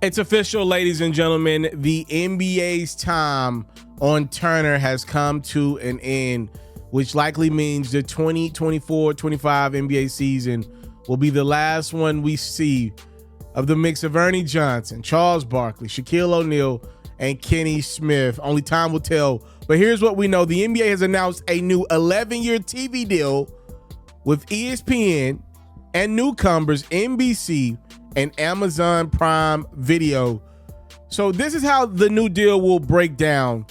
It's official, ladies and gentlemen. The NBA's time on Turner has come to an end, which likely means the 2024-25 NBA season will be the last one we see of the mix of Ernie Johnson, Charles Barkley, Shaquille O'Neal, and Kenny Smith. Only time will tell. But here's what we know. The NBA has announced a new 11-year TV deal with ESPN and newcomers NBC and Amazon Prime Video. So this is how the new deal will break down.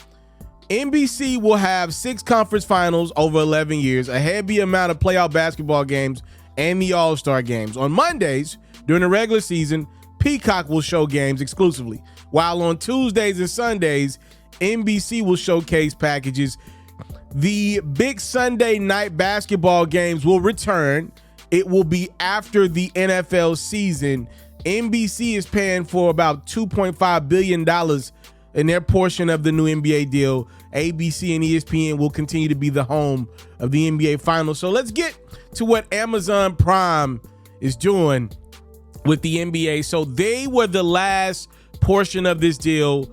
NBC will have 6 conference finals over 11 years, a heavy amount of playoff basketball games, and the All-Star games. On Mondays, during the regular season, Peacock will show games exclusively, while on Tuesdays and Sundays, NBC will showcase packages. The big Sunday night basketball games will return. It will be after the NFL season. NBC is paying for about $2.5 billion in their portion of the new NBA deal. ABC and ESPN will continue to be the home of the NBA Finals. So let's get to what Amazon Prime is doing with the NBA. So they were the last portion of this deal.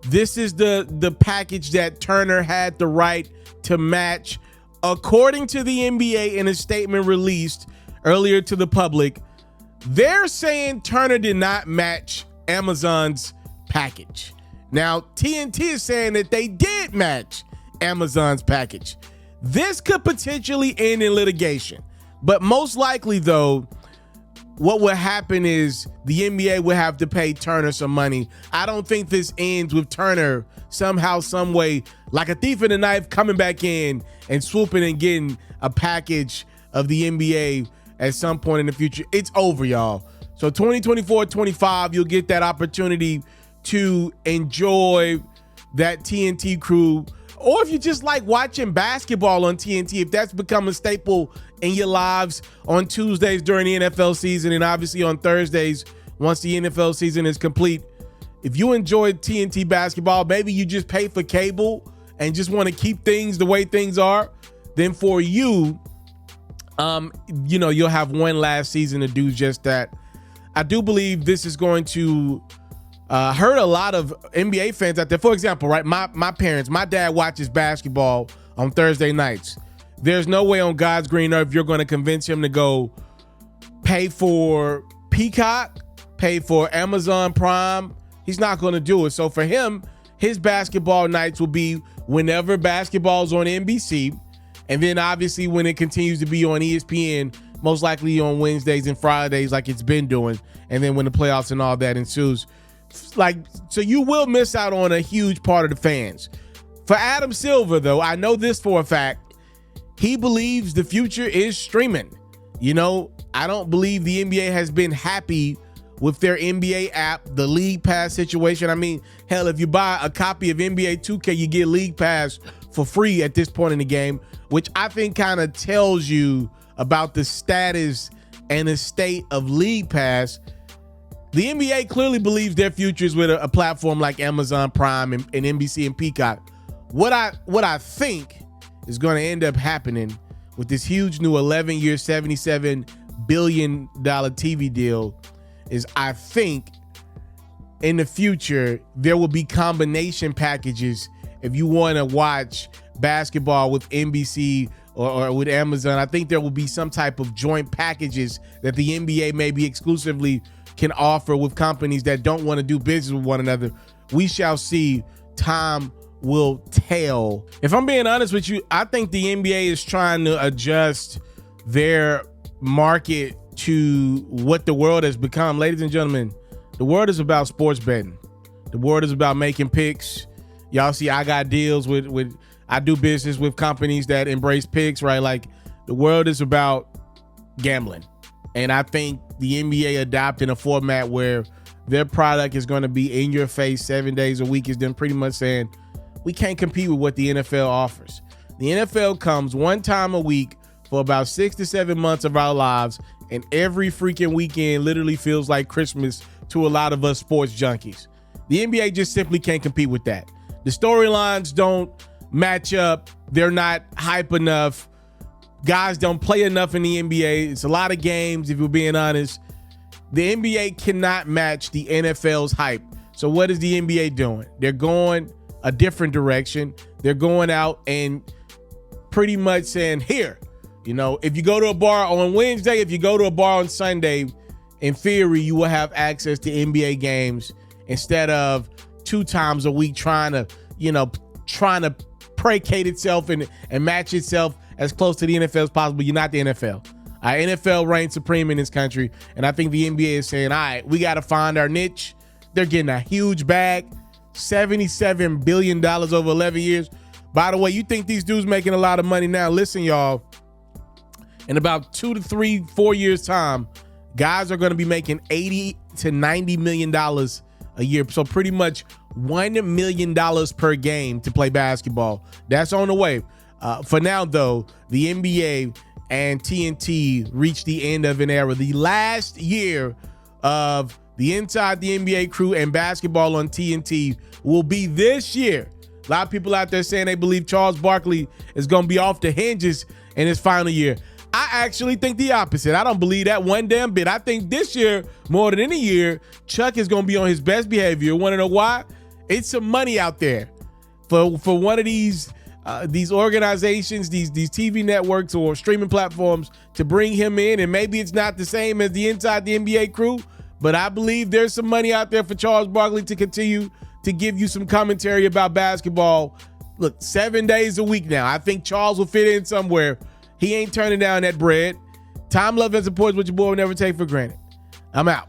This is the package that Turner had the right to match. According to the NBA, in a statement released earlier to the public, they're saying Turner did not match Amazon's package. Now, TNT is saying that they did match Amazon's package. This could potentially end in litigation, but most likely, though, what will happen is the NBA will have to pay Turner some money. I don't think this ends with Turner somehow, some way, like a thief in the night, coming back in and swooping and getting a package of the NBA at some point in the future. It's over, y'all. So 2024-25, you'll get that opportunity to enjoy that TNT crew. Or if you just like watching basketball on TNT, if that's become a staple in your lives on Tuesdays during the NFL season, and obviously on Thursdays once the NFL season is complete. If you enjoy TNT basketball, maybe you just pay for cable and just want to keep things the way things are, then for you, you'll have one last season to do just that. I do believe this is going to hurt a lot of NBA fans out there. For example, right, my parents, my dad watches basketball on Thursday nights. There's no way on God's green earth you're going to convince him to go pay for Peacock, pay for Amazon Prime. He's not going to do it. So for him, his basketball nights will be whenever basketball's on NBC, and then obviously when it continues to be on ESPN, most likely on Wednesdays and Fridays like it's been doing, and then when the playoffs and all that ensues. So you will miss out on a huge part of the fans. For Adam Silver, though, I know this for a fact. He believes the future is streaming. I don't believe the NBA has been happy with their NBA app, the League Pass situation. I mean, hell, if you buy a copy of NBA 2K, you get League Pass for free at this point in the game, which I think kind of tells you about the status and the state of League Pass. The NBA clearly believes their future is with a platform like Amazon Prime and NBC and Peacock. What I think is going to end up happening with this huge new 11-year, $77 billion TV deal is, I think in the future there will be combination packages if you want to watch basketball with NBC or with Amazon. I think there will be some type of joint packages that the NBA maybe exclusively can offer with companies that don't want to do business with one another. We shall see. Time will tell. If I'm being honest with you, I think the NBA is trying to adjust their market to what the world has become. Ladies and gentlemen, the world is about sports betting. The world is about making picks. Y'all see, I got deals with I do business with companies that embrace picks, right? Like, the world is about gambling. And I think the NBA adopting a format where their product is going to be in your face 7 days a week is them pretty much saying, we can't compete with what the NFL offers. The NFL comes one time a week for about 6 to 7 months of our lives, and every freaking weekend literally feels like Christmas to a lot of us sports junkies. The NBA just simply can't compete with that. The storylines don't match up. They're not hype enough. Guys don't play enough in the NBA. It's a lot of games, if you're being honest. the NBA cannot match the NFL's hype. So what is the NBA doing? They're going a different direction. They're going out and pretty much saying, here, if you go to a bar on Wednesday, if you go to a bar on Sunday, in theory, you will have access to NBA games instead of 2 times a week trying to placate itself and match itself as close to the NFL as possible. You're not the NFL. NFL reigns supreme in this country, and I think the NBA is saying, all right, we got to find our niche. They're getting a huge bag, $77 billion over 11 years. By the way, you think these dudes making a lot of money now? Listen, y'all, in about 2 to 3, 4 years' time, guys are going to be making $80 to $90 million a year. So pretty much $1 million per game to play basketball. That's on the way. For now, though, the NBA and TNT reached the end of an era. The last year of the Inside the NBA crew and basketball on TNT will be this year. A lot of people out there saying they believe Charles Barkley is going to be off the hinges in his final year. I actually think the opposite. I don't believe that one damn bit. I think this year, more than any year, Chuck is going to be on his best behavior. Want to know why? It's some money out there for one of these organizations, these TV networks or streaming platforms to bring him in. And maybe it's not the same as the Inside the NBA crew, but I believe there's some money out there for Charles Barkley to continue to give you some commentary about basketball. Look, 7 days a week now. I think Charles will fit in somewhere. He ain't turning down that bread. Time, love, and support is what your boy will never take for granted. I'm out.